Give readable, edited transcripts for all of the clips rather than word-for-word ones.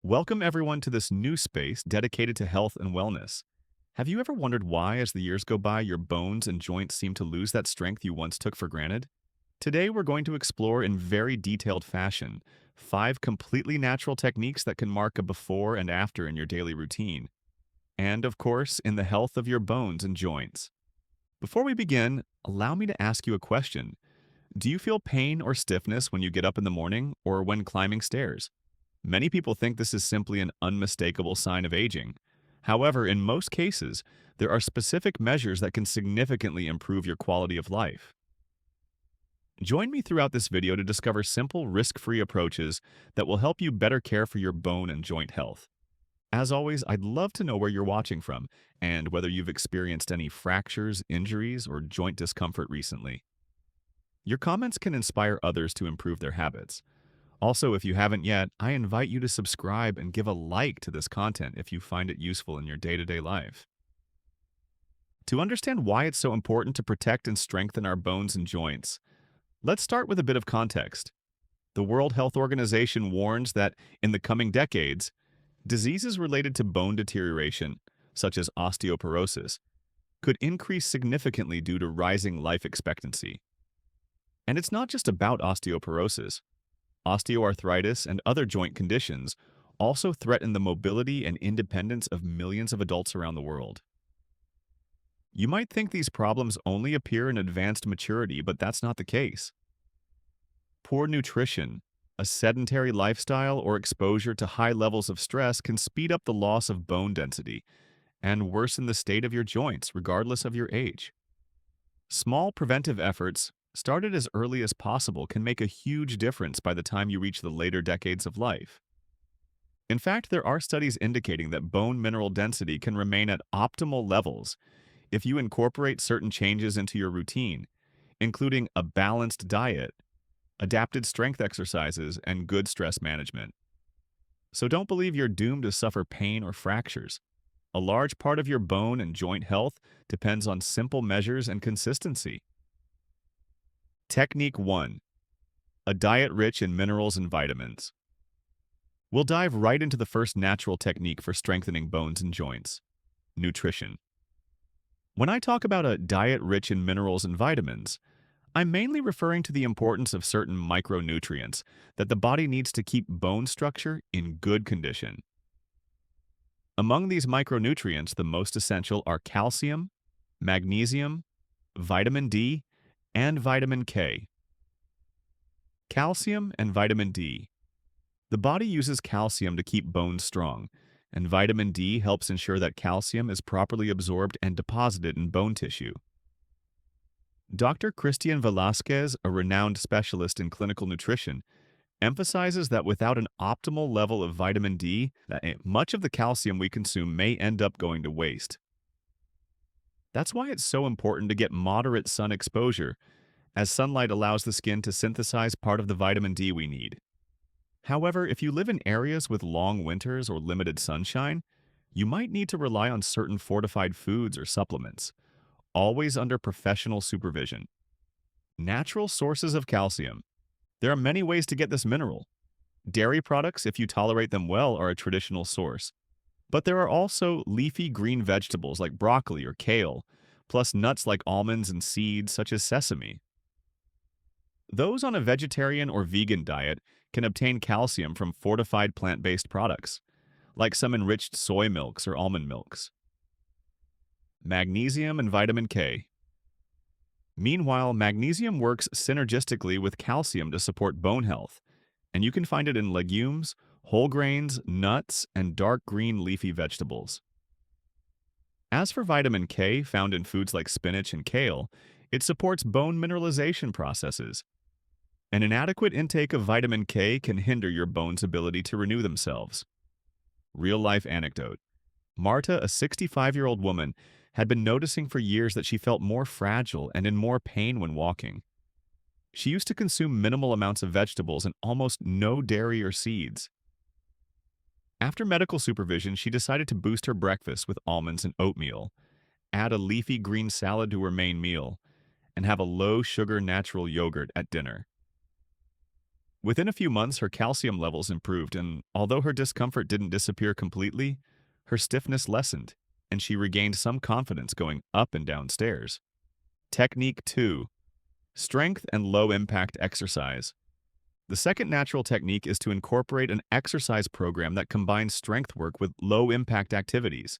Welcome everyone to this new space dedicated to health and wellness. Have you ever wondered why, as the years go by, your bones and joints seem to lose that strength you once took for granted? Today, we're going to explore in very detailed fashion 5 completely natural techniques that can mark a before and after in your daily routine, and of course, in the health of your bones and joints. Before we begin, allow me to ask you a question. Do you feel pain or stiffness when you get up in the morning or when climbing stairs? Many people think this is simply an unmistakable sign of aging. However, in most cases, there are specific measures that can significantly improve your quality of life. Join me throughout this video to discover simple, risk-free approaches that will help you better care for your bone and joint health. As always, I'd love to know where you're watching from and whether you've experienced any fractures, injuries, or joint discomfort recently. Your comments can inspire others to improve their habits. Also, if you haven't yet, I invite you to subscribe and give a like to this content if you find it useful in your day-to-day life. To understand why it's so important to protect and strengthen our bones and joints, let's start with a bit of context. The World Health Organization warns that in the coming decades, diseases related to bone deterioration, such as osteoporosis, could increase significantly due to rising life expectancy. And it's not just about osteoporosis. Osteoarthritis and other joint conditions also threaten the mobility and independence of millions of adults around the world. You might think these problems only appear in advanced maturity, but that's not the case. Poor nutrition, a sedentary lifestyle, or exposure to high levels of stress can speed up the loss of bone density and worsen the state of your joints, regardless of your age. Small preventive efforts, started as early as possible, can make a huge difference by the time you reach the later decades of life. In fact, there are studies indicating that bone mineral density can remain at optimal levels if you incorporate certain changes into your routine, including a balanced diet, adapted strength exercises, and good stress management. So don't believe you're doomed to suffer pain or fractures. A large part of your bone and joint health depends on simple measures and consistency. Technique 1. A diet rich in minerals and vitamins. We'll dive right into the first natural technique for strengthening bones and joints: nutrition. When I talk about a diet rich in minerals and vitamins, I'm mainly referring to the importance of certain micronutrients that the body needs to keep bone structure in good condition. Among these micronutrients, the most essential are calcium, magnesium, vitamin D, and vitamin K. Calcium and vitamin D. The body uses calcium to keep bones strong, and vitamin D helps ensure that calcium is properly absorbed and deposited in bone tissue. Dr. Christian Velasquez, a renowned specialist in clinical nutrition, emphasizes that without an optimal level of vitamin D, much of the calcium we consume may end up going to waste. That's why it's so important to get moderate sun exposure, as sunlight allows the skin to synthesize part of the vitamin D we need. However, if you live in areas with long winters or limited sunshine, you might need to rely on certain fortified foods or supplements, always under professional supervision. Natural sources of calcium. There are many ways to get this mineral. Dairy products, if you tolerate them well, are a traditional source. But there are also leafy green vegetables like broccoli or kale, plus nuts like almonds and seeds such as sesame. Those on a vegetarian or vegan diet can obtain calcium from fortified plant-based products, like some enriched soy milks or almond milks. Magnesium and vitamin K. Meanwhile, magnesium works synergistically with calcium to support bone health, and you can find it in legumes, whole grains, nuts, and dark green leafy vegetables. As for vitamin K, found in foods like spinach and kale, it supports bone mineralization processes. An inadequate intake of vitamin K can hinder your bones' ability to renew themselves. Real-life anecdote. Marta, a 65-year-old woman, had been noticing for years that she felt more fragile and in more pain when walking. She used to consume minimal amounts of vegetables and almost no dairy or seeds. After medical supervision, she decided to boost her breakfast with almonds and oatmeal, add a leafy green salad to her main meal, and have a low-sugar natural yogurt at dinner. Within a few months, her calcium levels improved, and although her discomfort didn't disappear completely, her stiffness lessened, and she regained some confidence going up and down stairs. Technique 2. Strength and low-impact exercise. The second natural technique is to incorporate an exercise program that combines strength work with low-impact activities.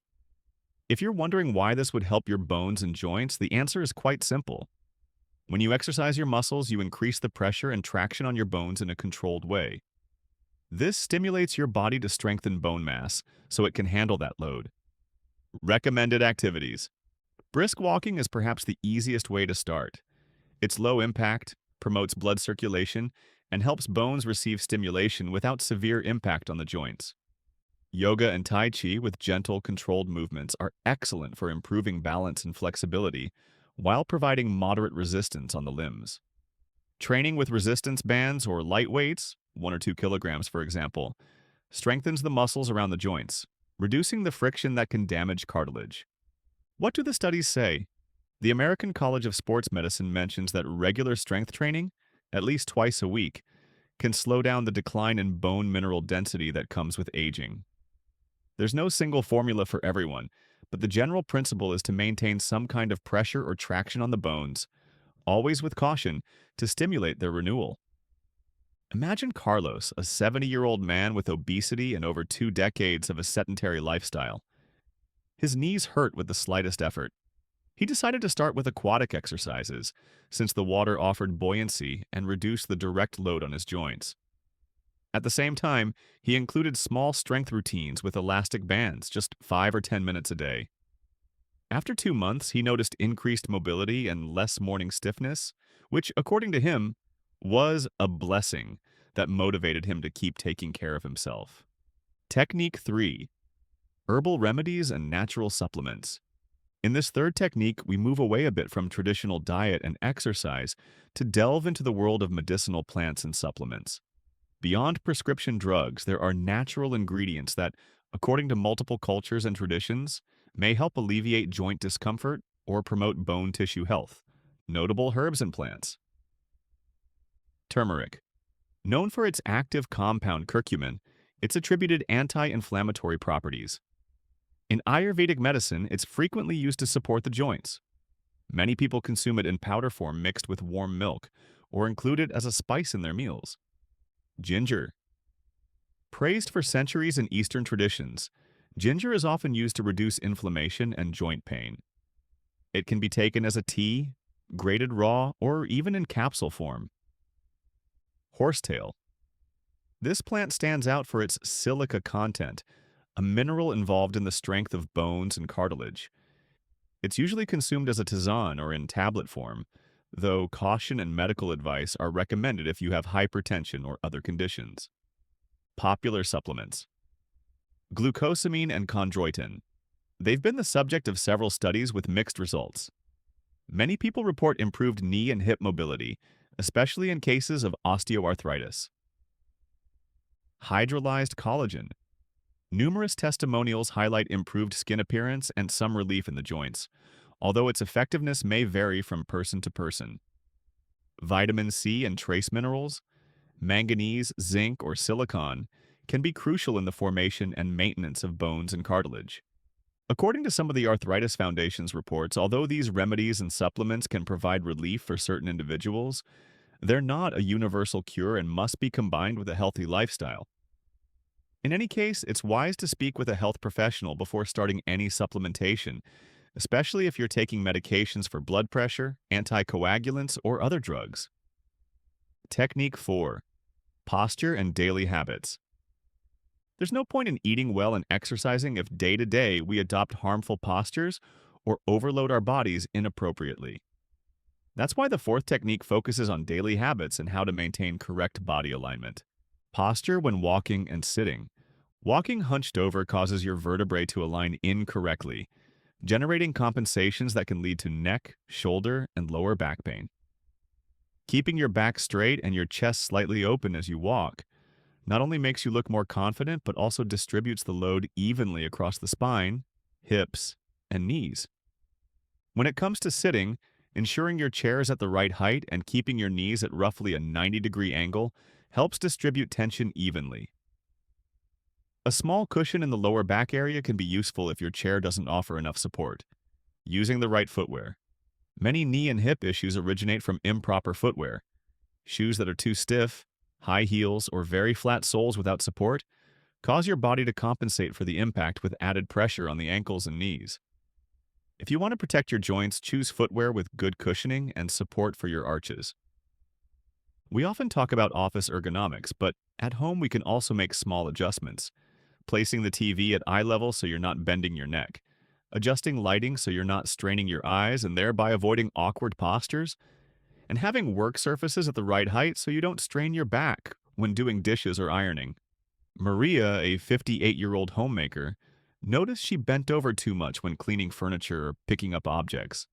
If you're wondering why this would help your bones and joints, the answer is quite simple. When you exercise your muscles, you increase the pressure and traction on your bones in a controlled way. This stimulates your body to strengthen bone mass so it can handle that load. Recommended activities. Brisk walking is perhaps the easiest way to start. It's low impact, promotes blood circulation, and helps bones receive stimulation without severe impact on the joints. Yoga and Tai Chi with gentle, controlled movements are excellent for improving balance and flexibility while providing moderate resistance on the limbs. Training with resistance bands or light weights, 1 or 2 kilograms for example, strengthens the muscles around the joints, reducing the friction that can damage cartilage. What do the studies say? The American College of Sports Medicine mentions that regular strength training, at least twice a week, can slow down the decline in bone mineral density that comes with aging. There's no single formula for everyone, but the general principle is to maintain some kind of pressure or traction on the bones, always with caution, to stimulate their renewal. Imagine Carlos, a 70-year-old man with obesity and over 2 decades of a sedentary lifestyle. His knees hurt with the slightest effort. He decided to start with aquatic exercises, since the water offered buoyancy and reduced the direct load on his joints. At the same time, he included small strength routines with elastic bands, just 5 or 10 minutes a day. After 2 months, he noticed increased mobility and less morning stiffness, which, according to him, was a blessing that motivated him to keep taking care of himself. Technique 3. Herbal remedies and natural supplements. In this third technique, we move away a bit from traditional diet and exercise to delve into the world of medicinal plants and supplements. Beyond prescription drugs, there are natural ingredients that, according to multiple cultures and traditions, may help alleviate joint discomfort or promote bone tissue health. Notable herbs and plants. Turmeric. Known for its active compound curcumin, it's attributed anti-inflammatory properties. In Ayurvedic medicine, it's frequently used to support the joints. Many people consume it in powder form mixed with warm milk, or include it as a spice in their meals. Ginger. Praised for centuries in Eastern traditions, ginger is often used to reduce inflammation and joint pain. It can be taken as a tea, grated raw, or even in capsule form. Horsetail. This plant stands out for its silica content, a mineral involved in the strength of bones and cartilage. It's usually consumed as a tisane or in tablet form, though caution and medical advice are recommended if you have hypertension or other conditions. Popular supplements. Glucosamine and chondroitin. They've been the subject of several studies with mixed results. Many people report improved knee and hip mobility, especially in cases of osteoarthritis. Hydrolyzed collagen. Numerous testimonials highlight improved skin appearance and some relief in the joints, although its effectiveness may vary from person to person. Vitamin C and trace minerals, manganese, zinc, or silicon can be crucial in the formation and maintenance of bones and cartilage. According to some of the Arthritis Foundation's reports, although these remedies and supplements can provide relief for certain individuals, they're not a universal cure and must be combined with a healthy lifestyle. In any case, it's wise to speak with a health professional before starting any supplementation, especially if you're taking medications for blood pressure, anticoagulants, or other drugs. Technique 4. Posture and daily habits. There's no point in eating well and exercising if day to day we adopt harmful postures or overload our bodies inappropriately. That's why the fourth technique focuses on daily habits and how to maintain correct body alignment. Posture when walking and sitting. Walking hunched over causes your vertebrae to align incorrectly, generating compensations that can lead to neck, shoulder, and lower back pain. Keeping your back straight and your chest slightly open as you walk not only makes you look more confident, but also distributes the load evenly across the spine, hips, and knees. When it comes to sitting, ensuring your chair is at the right height and keeping your knees at roughly a 90-degree angle helps distribute tension evenly. A small cushion in the lower back area can be useful if your chair doesn't offer enough support. Using the right footwear. Many knee and hip issues originate from improper footwear. Shoes that are too stiff, high heels, or very flat soles without support cause your body to compensate for the impact with added pressure on the ankles and knees. If you want to protect your joints, choose footwear with good cushioning and support for your arches. We often talk about office ergonomics, but at home we can also make small adjustments. Placing the TV at eye level so you're not bending your neck. Adjusting lighting so you're not straining your eyes and thereby avoiding awkward postures. And having work surfaces at the right height so you don't strain your back when doing dishes or ironing. Maria, a 58-year-old homemaker, noticed she bent over too much when cleaning furniture or picking up objects.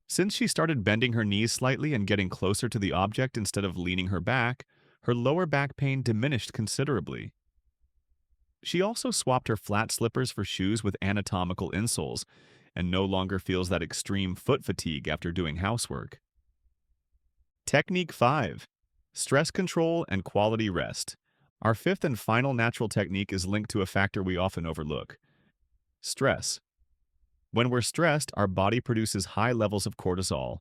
Since she started bending her knees slightly and getting closer to the object instead of leaning her back, her lower back pain diminished considerably. She also swapped her flat slippers for shoes with anatomical insoles and no longer feels that extreme foot fatigue after doing housework. Technique 5. Stress control and quality rest. Our fifth and final natural technique is linked to a factor we often overlook: stress. When we're stressed, our body produces high levels of cortisol,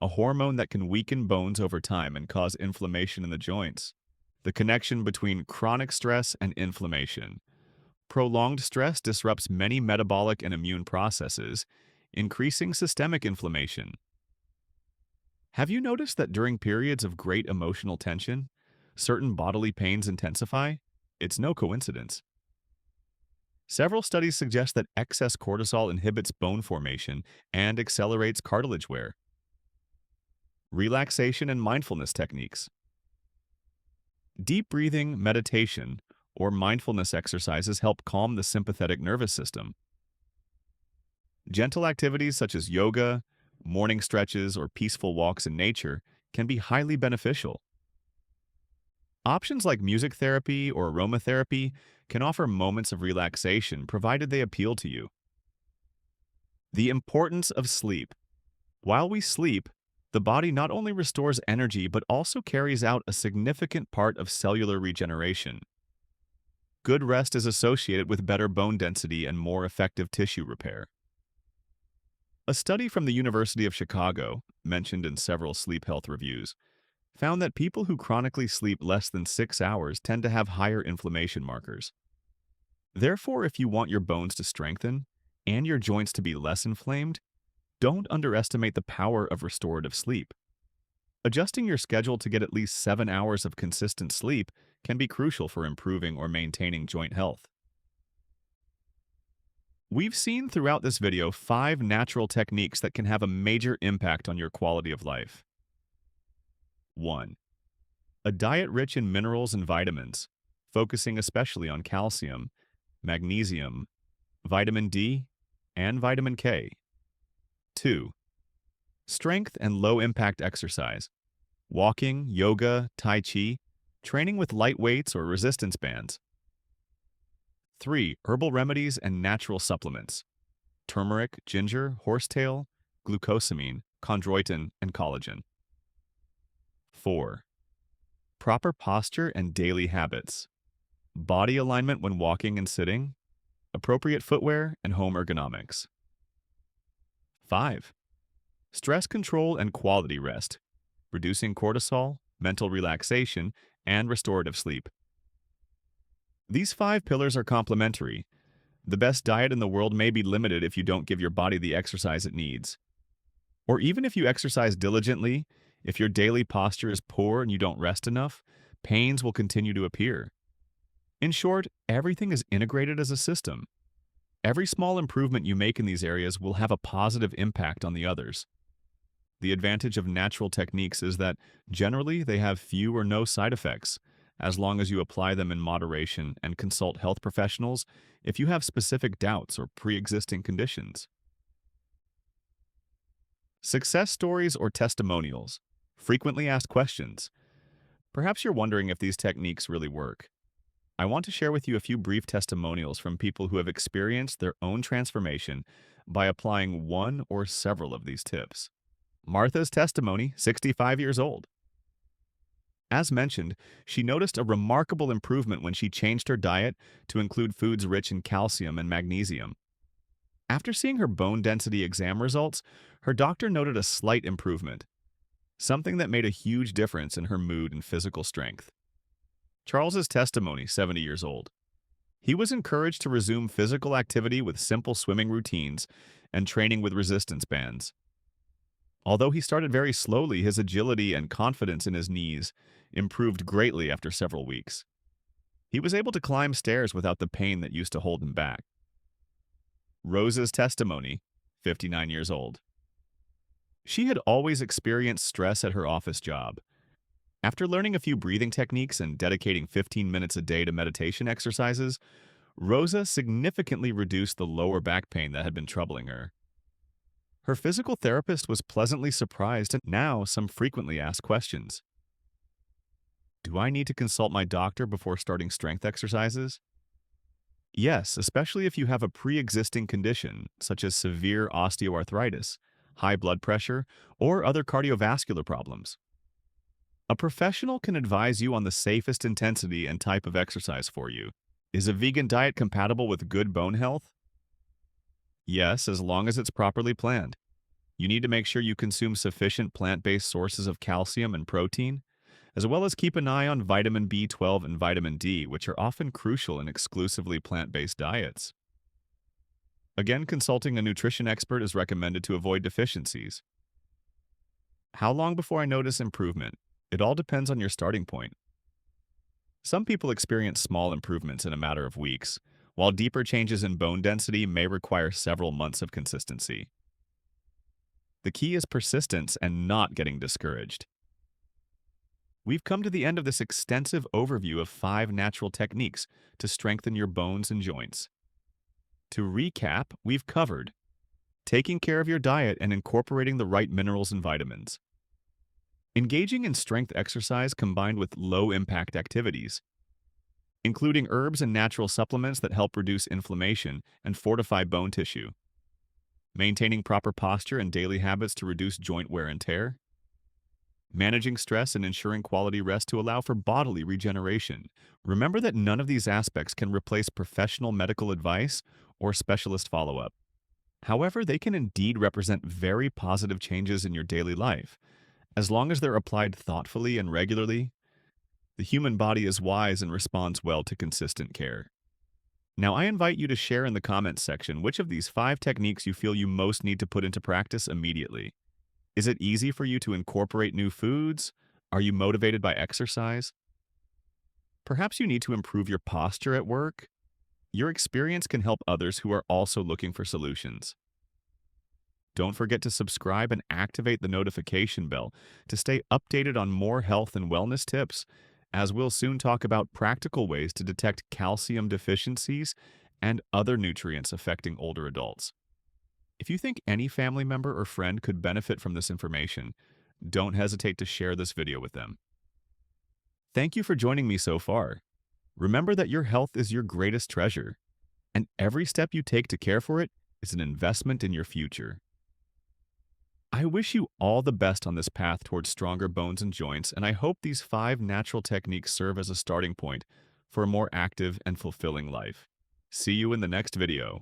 a hormone that can weaken bones over time and cause inflammation in the joints. The connection between chronic stress and inflammation. Prolonged stress disrupts many metabolic and immune processes, increasing systemic inflammation. Have you noticed that during periods of great emotional tension, certain bodily pains intensify? It's no coincidence. Several studies suggest that excess cortisol inhibits bone formation and accelerates cartilage wear. Relaxation and mindfulness techniques. Deep breathing, meditation, or mindfulness exercises help calm the sympathetic nervous system. Gentle activities such as yoga, morning stretches, or peaceful walks in nature can be highly beneficial. Options like music therapy or aromatherapy can offer moments of relaxation provided they appeal to you. The importance of sleep. While we sleep, the body not only restores energy but also carries out a significant part of cellular regeneration. Good rest is associated with better bone density and more effective tissue repair. A study from the University of Chicago, mentioned in several sleep health reviews, found that people who chronically sleep less than 6 hours tend to have higher inflammation markers. Therefore, if you want your bones to strengthen and your joints to be less inflamed, don't underestimate the power of restorative sleep. Adjusting your schedule to get at least 7 hours of consistent sleep can be crucial for improving or maintaining joint health. We've seen throughout this video 5 natural techniques that can have a major impact on your quality of life. 1. A diet rich in minerals and vitamins, focusing especially on calcium, magnesium, vitamin D, and vitamin K. 2. Strength and low-impact exercise, walking, yoga, tai chi, training with light weights or resistance bands. 3. Herbal remedies and natural supplements, turmeric, ginger, horsetail, glucosamine, chondroitin, and collagen. 4. Proper posture and daily habits, body alignment when walking and sitting, appropriate footwear, and home ergonomics. 5. Stress control and quality rest, reducing cortisol, mental relaxation, and restorative sleep. These 5 pillars are complementary. The best diet in the world may be limited if you don't give your body the exercise it needs. Or even if you exercise diligently, if your daily posture is poor and you don't rest enough, pains will continue to appear. In short, everything is integrated as a system. Every small improvement you make in these areas will have a positive impact on the others. The advantage of natural techniques is that generally they have few or no side effects, as long as you apply them in moderation and consult health professionals if you have specific doubts or pre-existing conditions. Success stories or testimonials. Frequently asked questions. Perhaps you're wondering if these techniques really work. I want to share with you a few brief testimonials from people who have experienced their own transformation by applying one or several of these tips. Martha's testimony, 65 years old. As mentioned, she noticed a remarkable improvement when she changed her diet to include foods rich in calcium and magnesium. After seeing her bone density exam results, her doctor noted a slight improvement, something that made a huge difference in her mood and physical strength. Charles's testimony, 70 years old. He was encouraged to resume physical activity with simple swimming routines and training with resistance bands. Although he started very slowly, his agility and confidence in his knees improved greatly after several weeks. He was able to climb stairs without the pain that used to hold him back. Rosa's testimony, 59 years old. She had always experienced stress at her office job. After learning a few breathing techniques and dedicating 15 minutes a day to meditation exercises, Rosa significantly reduced the lower back pain that had been troubling her. Her physical therapist was pleasantly surprised and now some frequently asked questions. Do I need to consult my doctor before starting strength exercises? Yes, especially if you have a pre-existing condition, such as severe osteoarthritis, high blood pressure, or other cardiovascular problems. A professional can advise you on the safest intensity and type of exercise for you. Is a vegan diet compatible with good bone health? Yes, as long as it's properly planned. You need to make sure you consume sufficient plant-based sources of calcium and protein, as well as keep an eye on vitamin B12 and vitamin D, which are often crucial in exclusively plant-based diets. Again, consulting a nutrition expert is recommended to avoid deficiencies. How long before I notice improvement? It all depends on your starting point. Some people experience small improvements in a matter of weeks, while deeper changes in bone density may require several months of consistency. The key is persistence and not getting discouraged. We've come to the end of this extensive overview of 5 natural techniques to strengthen your bones and joints. To recap, we've covered taking care of your diet and incorporating the right minerals and vitamins, engaging in strength exercise combined with low-impact activities, including herbs and natural supplements that help reduce inflammation and fortify bone tissue, maintaining proper posture and daily habits to reduce joint wear and tear, managing stress and ensuring quality rest to allow for bodily regeneration. Remember that none of these aspects can replace professional medical advice or specialist follow-up. However, they can indeed represent very positive changes in your daily life. As long as they're applied thoughtfully and regularly, the human body is wise and responds well to consistent care. Now, I invite you to share in the comments section which of these 5 techniques you feel you most need to put into practice immediately. Is it easy for you to incorporate new foods? Are you motivated by exercise? Perhaps you need to improve your posture at work. Your experience can help others who are also looking for solutions. Don't forget to subscribe and activate the notification bell to stay updated on more health and wellness tips, as we'll soon talk about practical ways to detect calcium deficiencies and other nutrients affecting older adults. If you think any family member or friend could benefit from this information, don't hesitate to share this video with them. Thank you for joining me so far. Remember that your health is your greatest treasure, and every step you take to care for it is an investment in your future. I wish you all the best on this path towards stronger bones and joints, and I hope these 5 natural techniques serve as a starting point for a more active and fulfilling life. See you in the next video.